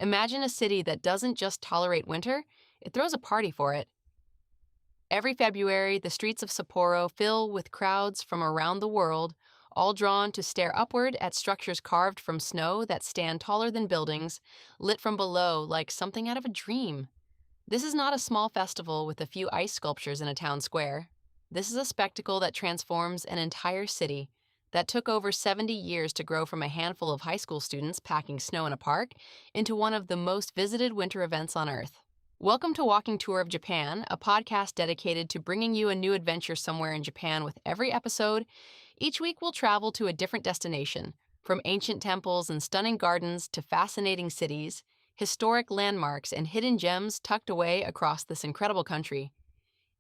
Imagine a city that doesn't just tolerate winter, it throws a party for it. Every February, the streets of Sapporo fill with crowds from around the world, all drawn to stare upward at structures carved from snow that stand taller than buildings, lit from below like something out of a dream. This is not a small festival with a few ice sculptures in a town square. This is a spectacle that transforms an entire city that took over 70 years to grow from a handful of high school students packing snow in a park into one of the most visited winter events on Earth. Welcome to Walking Tour of Japan, a podcast dedicated to bringing you a new adventure somewhere in Japan with every episode. Each week we'll travel to a different destination, from ancient temples and stunning gardens to fascinating cities, historic landmarks, and hidden gems tucked away across this incredible country.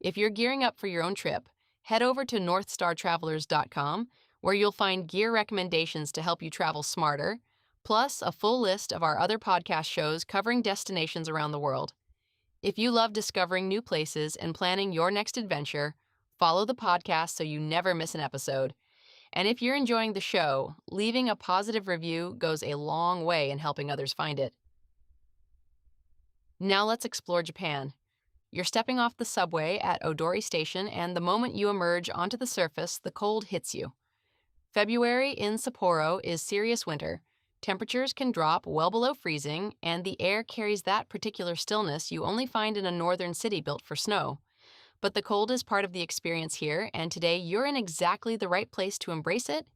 If you're gearing up for your own trip, head over to northstartravelers.com, where you'll find gear recommendations to help you travel smarter, plus a full list of our other podcast shows covering destinations around the world. If you love discovering new places and planning your next adventure, follow the podcast so you never miss an episode. And if you're enjoying the show, leaving a positive review goes a long way in helping others find it. Now let's explore Japan. You're stepping off the subway at Odori Station, and the moment you emerge onto the surface, the cold hits you. February in Sapporo is serious winter. Temperatures can drop well below freezing, and the air carries that particular stillness you only find in a northern city built for snow. But the cold is part of the experience here, and today you're in exactly the right place to embrace it.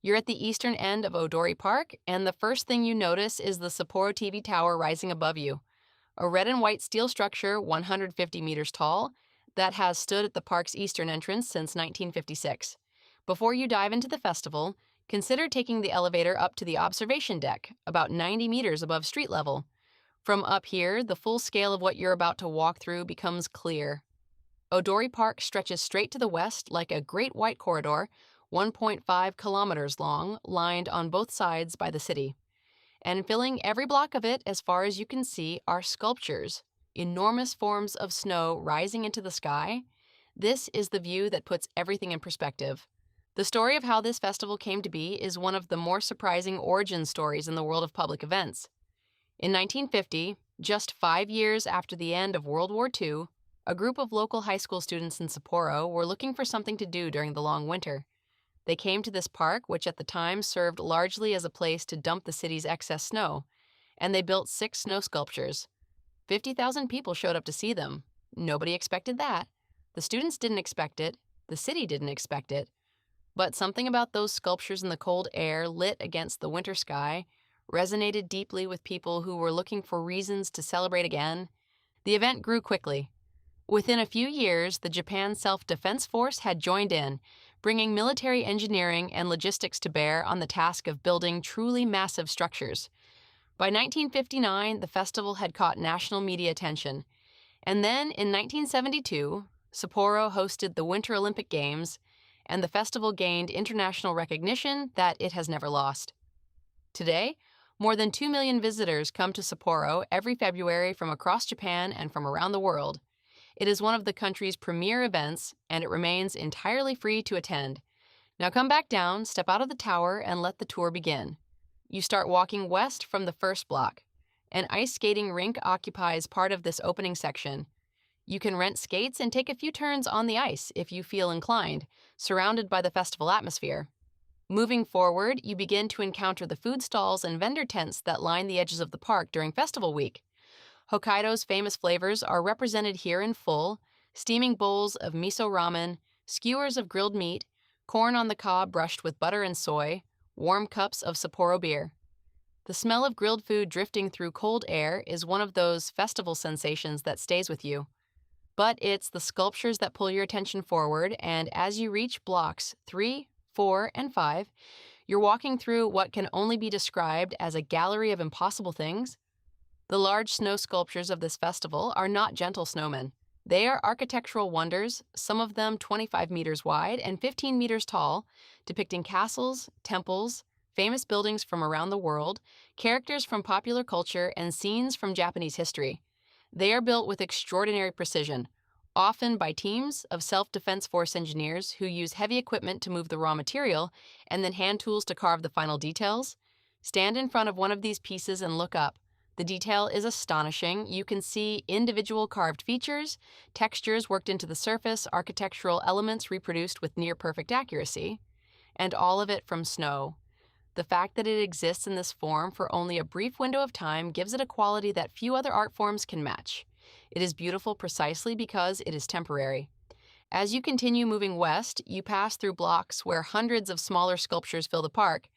You're at the eastern end of Odori Park, and the first thing you notice is the Sapporo TV Tower rising above you. A red and white steel structure 150 meters tall that has stood at the park's eastern entrance since 1956. Before you dive into the festival, consider taking the elevator up to the observation deck, about 90 meters above street level. From up here, the full scale of what you're about to walk through becomes clear. Odori Park stretches straight to the west like a great white corridor, 1.5 kilometers long, lined on both sides by the city. And filling every block of it, as far as you can see, are sculptures, enormous forms of snow rising into the sky. This is the view that puts everything in perspective. The story of how this festival came to be is one of the more surprising origin stories in the world of public events. In 1950, just 5 years after the end of World War II, a group of local high school students in Sapporo were looking for something to do during the long winter. They came to this park, which at the time served largely as a place to dump the city's excess snow, and they built 6 snow sculptures. 50,000 people showed up to see them. Nobody expected that. The students didn't expect it. The city didn't expect it. But something about those sculptures in the cold air lit against the winter sky resonated deeply with people who were looking for reasons to celebrate again. The event grew quickly. Within a few years, the Japan Self-Defense Force had joined in, bringing military engineering and logistics to bear on the task of building truly massive structures. By 1959, the festival had caught national media attention. And then, in 1972, Sapporo hosted the Winter Olympic Games, and the festival gained international recognition that it has never lost. Today, more than 2 million visitors come to Sapporo every February from across Japan and from around the world. It is one of the country's premier events, and it remains entirely free to attend. Now come back down, step out of the tower, and let the tour begin. You start walking west from the first block. An ice skating rink occupies part of this opening section. You can rent skates and take a few turns on the ice if you feel inclined, surrounded by the festival atmosphere. Moving forward, you begin to encounter the food stalls and vendor tents that line the edges of the park during festival week. Hokkaido's famous flavors are represented here in full: steaming bowls of miso ramen, skewers of grilled meat, corn on the cob brushed with butter and soy, warm cups of Sapporo beer. The smell of grilled food drifting through cold air is one of those festival sensations that stays with you. But it's the sculptures that pull your attention forward, and as you reach blocks 3, 4, and 5, you're walking through what can only be described as a gallery of impossible things. The large snow sculptures of this festival are not gentle snowmen. They are architectural wonders, some of them 25 meters wide and 15 meters tall, depicting castles, temples, famous buildings from around the world, characters from popular culture, and scenes from Japanese history. They are built with extraordinary precision, often by teams of self-defense force engineers who use heavy equipment to move the raw material and then hand tools to carve the final details. Stand in front of one of these pieces and look up. The detail is astonishing. You can see individual carved features, textures worked into the surface, architectural elements reproduced with near-perfect accuracy, and all of it from snow. The fact that it exists in this form for only a brief window of time gives it a quality that few other art forms can match. It is beautiful precisely because it is temporary. As you continue moving west, you pass through blocks where hundreds of smaller sculptures fill the park,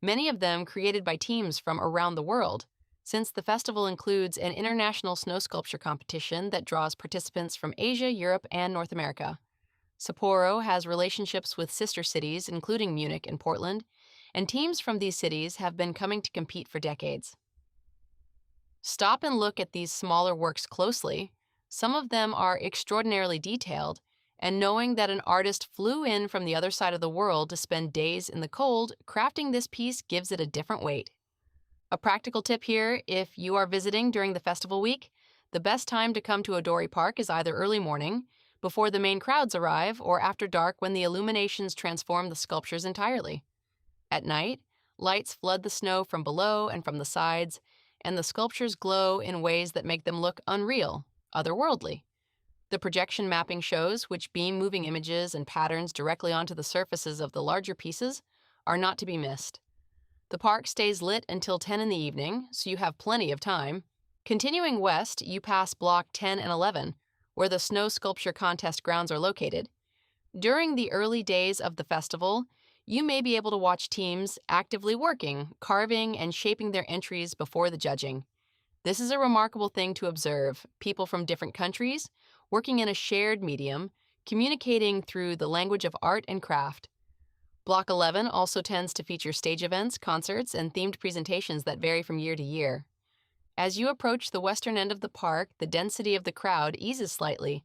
many of them created by teams from around the world, since the festival includes an international snow sculpture competition that draws participants from Asia, Europe, and North America. Sapporo has relationships with sister cities, including Munich and Portland, and teams from these cities have been coming to compete for decades. Stop and look at these smaller works closely. Some of them are extraordinarily detailed, and knowing that an artist flew in from the other side of the world to spend days in the cold, crafting this piece gives it a different weight. A practical tip here: if you are visiting during the festival week, the best time to come to Odori Park is either early morning, before the main crowds arrive, or after dark when the illuminations transform the sculptures entirely. At night, lights flood the snow from below and from the sides, and the sculptures glow in ways that make them look unreal, otherworldly. The projection mapping shows, which beam moving images and patterns directly onto the surfaces of the larger pieces, are not to be missed. The park stays lit until 10 in the evening, so you have plenty of time. Continuing west, you pass Block 10 and 11, where the snow sculpture contest grounds are located. During the early days of the festival, you may be able to watch teams actively working, carving, and shaping their entries before the judging. This is a remarkable thing to observe: people from different countries, working in a shared medium, communicating through the language of art and craft. Block 11 also tends to feature stage events, concerts, and themed presentations that vary from year to year. As you approach the western end of the park, the density of the crowd eases slightly,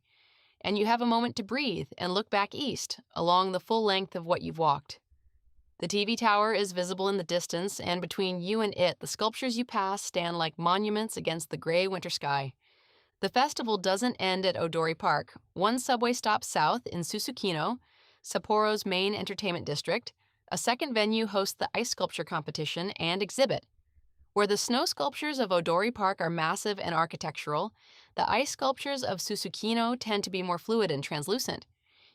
and you have a moment to breathe and look back east, along the full length of what you've walked. The TV tower is visible in the distance, and between you and it, the sculptures you pass stand like monuments against the gray winter sky. The festival doesn't end at Odori Park. One subway stop south in Susukino, Sapporo's main entertainment district, a second venue hosts the ice sculpture competition and exhibit. Where the snow sculptures of Odori Park are massive and architectural, the ice sculptures of Susukino tend to be more fluid and translucent.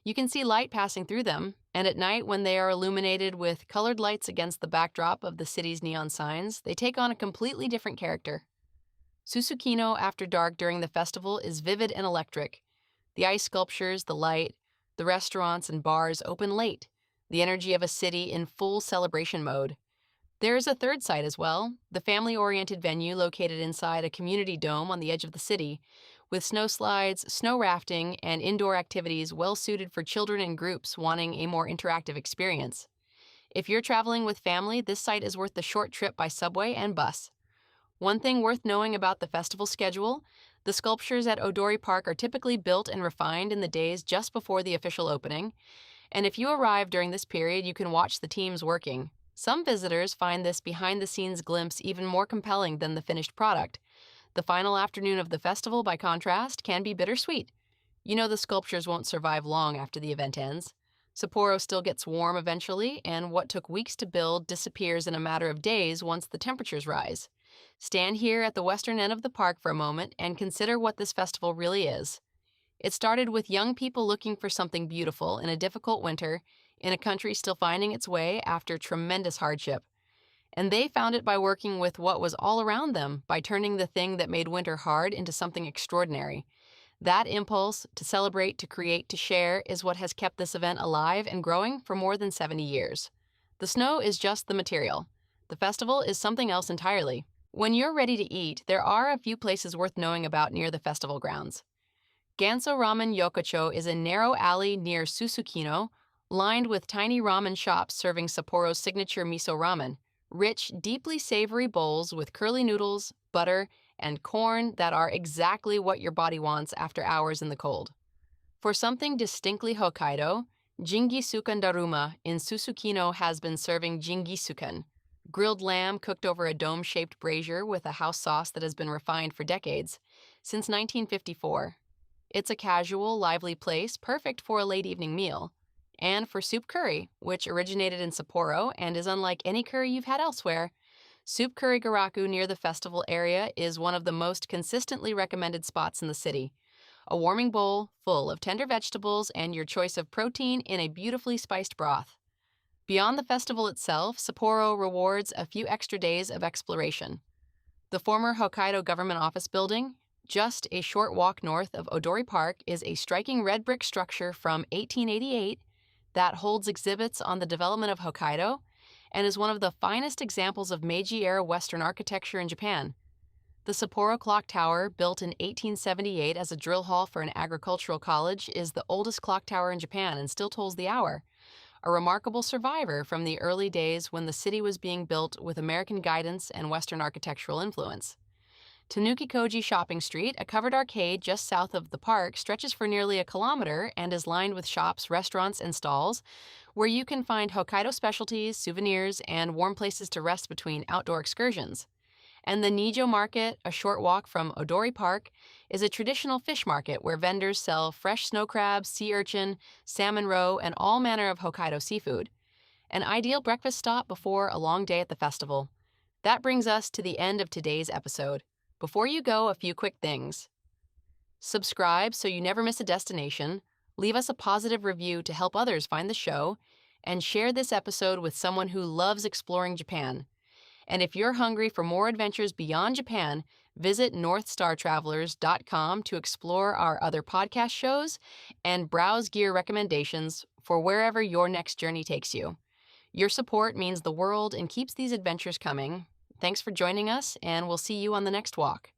You can see light passing through them, and at night, when they are illuminated with colored lights against the backdrop of the city's neon signs, they take on a completely different character. Susukino after dark during the festival is vivid and electric. The ice sculptures, the light, the restaurants and bars open late, the energy of a city in full celebration mode. There is a third site as well, the family-oriented venue located inside a community dome on the edge of the city, with snow slides, snow rafting, and indoor activities well suited for children and groups wanting a more interactive experience. If you're traveling with family, this site is worth the short trip by subway and bus. One thing worth knowing about the festival schedule: the sculptures at Odori Park are typically built and refined in the days just before the official opening, and if you arrive during this period, you can watch the teams working. Some visitors find this behind-the-scenes glimpse even more compelling than the finished product. The final afternoon of the festival, by contrast, can be bittersweet. You know the sculptures won't survive long after the event ends. Sapporo still gets warm eventually, and what took weeks to build disappears in a matter of days once the temperatures rise. Stand here at the western end of the park for a moment and consider what this festival really is. It started with young people looking for something beautiful in a difficult winter, in a country still finding its way after tremendous hardship. And they found it by working with what was all around them, by turning the thing that made winter hard into something extraordinary. That impulse to celebrate, to create, to share is what has kept this event alive and growing for more than 70 years. The snow is just the material. The festival is something else entirely. When you're ready to eat, there are a few places worth knowing about near the festival grounds. Ganso Ramen Yokocho is a narrow alley near Susukino, lined with tiny ramen shops serving Sapporo's signature miso ramen, rich, deeply savory bowls with curly noodles, butter, and corn that are exactly what your body wants after hours in the cold. For something distinctly Hokkaido, Jingisukan Daruma in Susukino has been serving Jingisukan, grilled lamb cooked over a dome-shaped brazier with a house sauce that has been refined for decades, since 1954. It's a casual, lively place, perfect for a late evening meal. And for soup curry, which originated in Sapporo and is unlike any curry you've had elsewhere, Soup Kurigaraku near the festival area is one of the most consistently recommended spots in the city. A warming bowl full of tender vegetables and your choice of protein in a beautifully spiced broth. Beyond the festival itself, Sapporo rewards a few extra days of exploration. The former Hokkaido Government Office Building, just a short walk north of Odori Park, is a striking red brick structure from 1888 that holds exhibits on the development of Hokkaido and is one of the finest examples of Meiji-era Western architecture in Japan. The Sapporo Clock Tower, built in 1878 as a drill hall for an agricultural college, is the oldest clock tower in Japan and still tolls the hour, a remarkable survivor from the early days when the city was being built with American guidance and Western architectural influence. Tanuki-Koji Shopping Street, a covered arcade just south of the park, stretches for nearly a kilometer and is lined with shops, restaurants, and stalls where you can find Hokkaido specialties, souvenirs, and warm places to rest between outdoor excursions. And the Nijo Market, a short walk from Odori Park, is a traditional fish market where vendors sell fresh snow crabs, sea urchin, salmon roe, and all manner of Hokkaido seafood. An ideal breakfast stop before a long day at the festival. That brings us to the end of today's episode. Before you go, a few quick things. Subscribe so you never miss a destination, leave us a positive review to help others find the show, and share this episode with someone who loves exploring Japan. And if you're hungry for more adventures beyond Japan, visit northstartravelers.com to explore our other podcast shows and browse gear recommendations for wherever your next journey takes you. Your support means the world and keeps these adventures coming. Thanks for joining us, and we'll see you on the next walk.